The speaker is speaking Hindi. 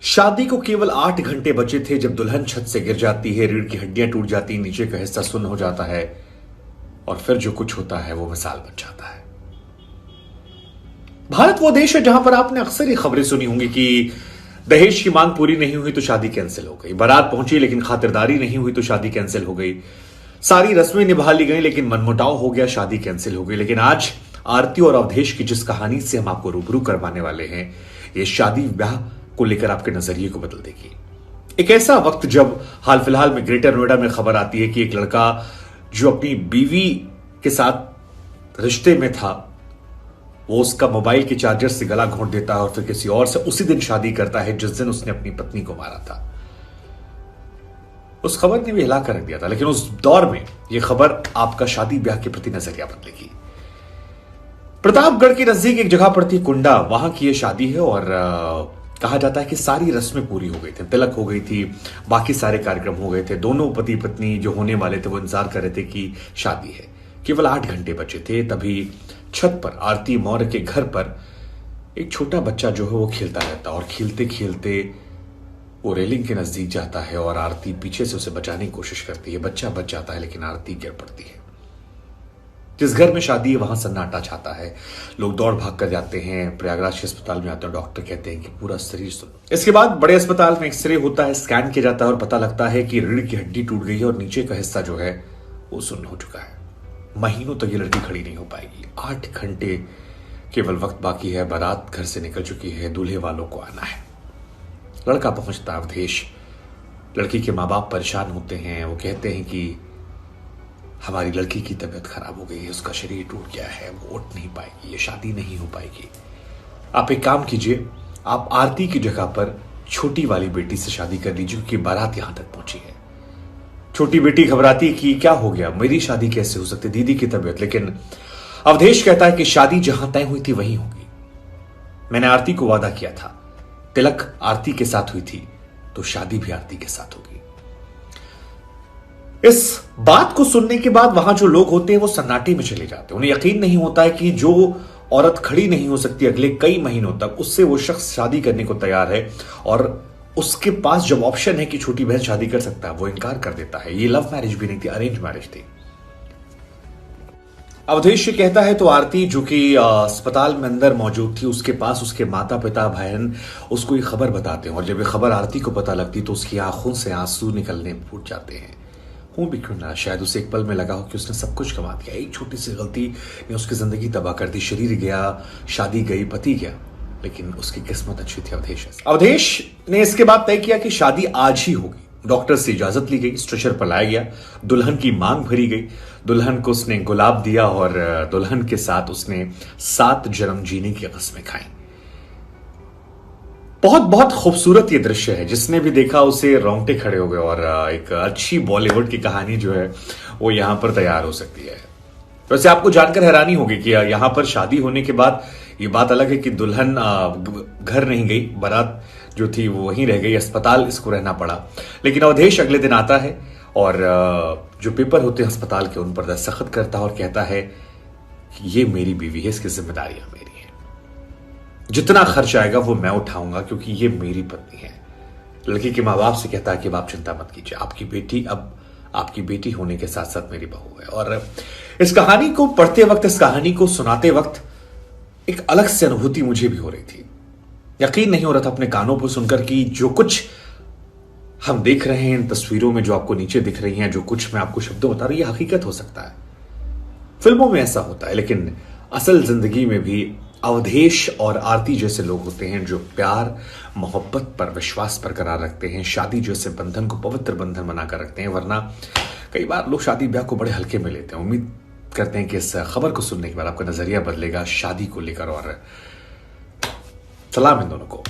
शादी को केवल 8 घंटे बचे थे जब दुल्हन छत से गिर जाती है, रीढ़ की हड्डियां टूट जाती, नीचे का हिस्सा सुन्न हो जाता है और फिर जो कुछ होता है वो मिसाल बन जाता है। भारत वो देश है जहां पर आपने अक्सर ये खबरें सुनी होंगी कि दहेज की मांग पूरी नहीं हुई तो शादी कैंसिल हो गई, बारात पहुंची लेकिन खातिरदारी नहीं हुई तो शादी कैंसिल हो गई, सारी रस्में निभा ली गई लेकिन मनमुटाव हो गया, शादी कैंसिल हो गई। लेकिन आज आरती और अवधेश की जिस कहानी से हम आपको रूबरू करवाने वाले हैं, ये शादी ब्याह को लेकर आपके नजरिए को बदल देगी। एक ऐसा वक्त जब हाल फिलहाल में ग्रेटर नोएडा में खबर आती है कि एक लड़का जो अपनी बीवी के साथ रिश्ते में था, वो उसका मोबाइल के चार्जर से गला घोंट देता है और फिर किसी और से उसी दिन शादी करता है जिस दिन उसने अपनी पत्नी को मारा था। उस खबर ने भी हिला कर रख दिया था, लेकिन उस दौर में यह खबर आपका शादी ब्याह के प्रति नजरिया बदलेगी। प्रतापगढ़ के नजदीक एक जगह पड़ती कुंडा, वहां की यह शादी है और कहा जाता है कि सारी रस्में पूरी हो गई थी, तिलक हो गई थी, बाकी सारे कार्यक्रम हो गए थे। दोनों पति पत्नी जो होने वाले थे वो इंतजार कर रहे थे कि शादी है। केवल 8 घंटे बचे थे, तभी छत पर आरती मौर्य के घर पर एक छोटा बच्चा जो है वो खेलता रहता और खेलते खेलते वो रेलिंग के नजदीक जाता है और आरती पीछे से उसे बचाने की कोशिश करती है। बच्चा बच जाता है लेकिन आरती गिर पड़ती है। जिस घर में शादी है वहां सन्नाटा छाता है, लोग दौड़ भाग कर जाते हैं, प्रयागराज के अस्पताल में आते हैं, डॉक्टर कहते हैं कि पूरा शरीर सुन्न। इसके बाद बड़े अस्पताल में एक्सरे होता है, स्कैन किया जाता है और पता लगता है कि रीढ़ की हड्डी टूट गई है और नीचे का हिस्सा जो है वो सुन्न हो चुका है। महीनों तक ये लड़की खड़ी नहीं हो पाएगी। 8 घंटे केवल वक्त बाकी है, बारात घर से निकल चुकी है, दूल्हे वालों को आना है। लड़का पहुंचता अवधेश, लड़की के माँ बाप परेशान होते हैं, वो कहते हैं कि हमारी लड़की की तबीयत खराब हो गई है, उसका शरीर टूट गया है, वो उठ नहीं पाएगी, ये शादी नहीं हो पाएगी। आप एक काम कीजिए, आप आरती की जगह पर छोटी वाली बेटी से शादी कर लीजिए क्योंकि बारात यहां तक पहुंची है। छोटी बेटी घबराती कि क्या हो गया, मेरी शादी कैसे हो सकती, दीदी की तबीयत। लेकिन अवधेश कहता है कि शादी जहां तय हुई थी वहीं होगी। मैंने आरती को वादा किया था, तिलक आरती के साथ हुई थी तो शादी भी आरती के साथ होगी। इस बात को सुनने के बाद वहां जो लोग होते हैं वो सन्नाटे में चले जाते हैं। उन्हें यकीन नहीं होता है कि जो औरत खड़ी नहीं हो सकती अगले कई महीनों तक, उससे वो शख्स शादी करने को तैयार है और उसके पास जब ऑप्शन है कि छोटी बहन शादी कर सकता है वो इनकार कर देता है। ये लव मैरिज भी नहीं थी, अरेंज मैरिज थी। अवधेश कहता है तो आरती जो कि अस्पताल में अंदर मौजूद थी, उसके पास उसके माता पिता बहन उसको ये खबर बताते हैं और जब ये खबर आरती को पता लगती तो उसकी आंखों से आंसू निकलने फूट जाते हैं। हूं भी क्यों ना, शायद उसे एक पल में लगा हो कि उसने सब कुछ गंवा दिया, एक छोटी सी गलती ने उसकी जिंदगी तबाह कर दी। शरीर गया, शादी गई, पति गया, लेकिन उसकी किस्मत अच्छी थी अवधेश ने इसके बाद तय किया कि शादी आज ही होगी। डॉक्टर से इजाजत ली गई, स्ट्रेचर पर लाया गया, दुल्हन की मांग भरी गई, दुल्हन को उसने गुलाब दिया और दुल्हन के साथ उसने 7 जन्म जीने की कस्में खाई। बहुत बहुत खूबसूरत ये दृश्य है, जिसने भी देखा उसे रोंगटे खड़े हो गए और एक अच्छी बॉलीवुड की कहानी जो है वो यहां पर तैयार हो सकती है। वैसे आपको जानकर हैरानी होगी कि यहां पर शादी होने के बाद ये बात अलग है कि दुल्हन घर नहीं गई, बारात जो थी वो वहीं रह गई, अस्पताल इसको रहना पड़ा। लेकिन अवधेश अगले दिन आता है और जो पेपर होते हैं अस्पताल के उन पर दस्तखत करता है और कहता है कि ये मेरी बीवी है, इसकी जिम्मेदारियां मेरी है, जितना खर्च आएगा वो मैं उठाऊंगा क्योंकि ये मेरी पत्नी है। लड़की के माँ बाप से कहता है कि आप चिंता मत कीजिए, आपकी बेटी अब आपकी बेटी होने के साथ साथ मेरी बहू है। और इस कहानी को पढ़ते वक्त, इस कहानी को सुनाते वक्त एक अलग से अनुभूति मुझे भी हो रही थी। यकीन नहीं हो रहा था अपने कानों पर सुनकर कि जो कुछ हम देख रहे हैं इन तस्वीरों में, जो आपको नीचे दिख रही हैं, जो कुछ मैं आपको शब्दों बता रही हूं, ये हकीकत हो सकता है। फिल्मों में ऐसा होता है लेकिन असल जिंदगी में भी अवधेश और आरती जैसे लोग होते हैं जो प्यार मोहब्बत पर विश्वास बरकरार रखते हैं, शादी जैसे बंधन को पवित्र बंधन बनाकर रखते हैं। वरना कई बार लोग शादी ब्याह को बड़े हल्के में लेते हैं। उम्मीद करते हैं कि इस खबर को सुनने के बाद आपका नजरिया बदलेगा शादी को लेकर और सलाम इन दोनों को।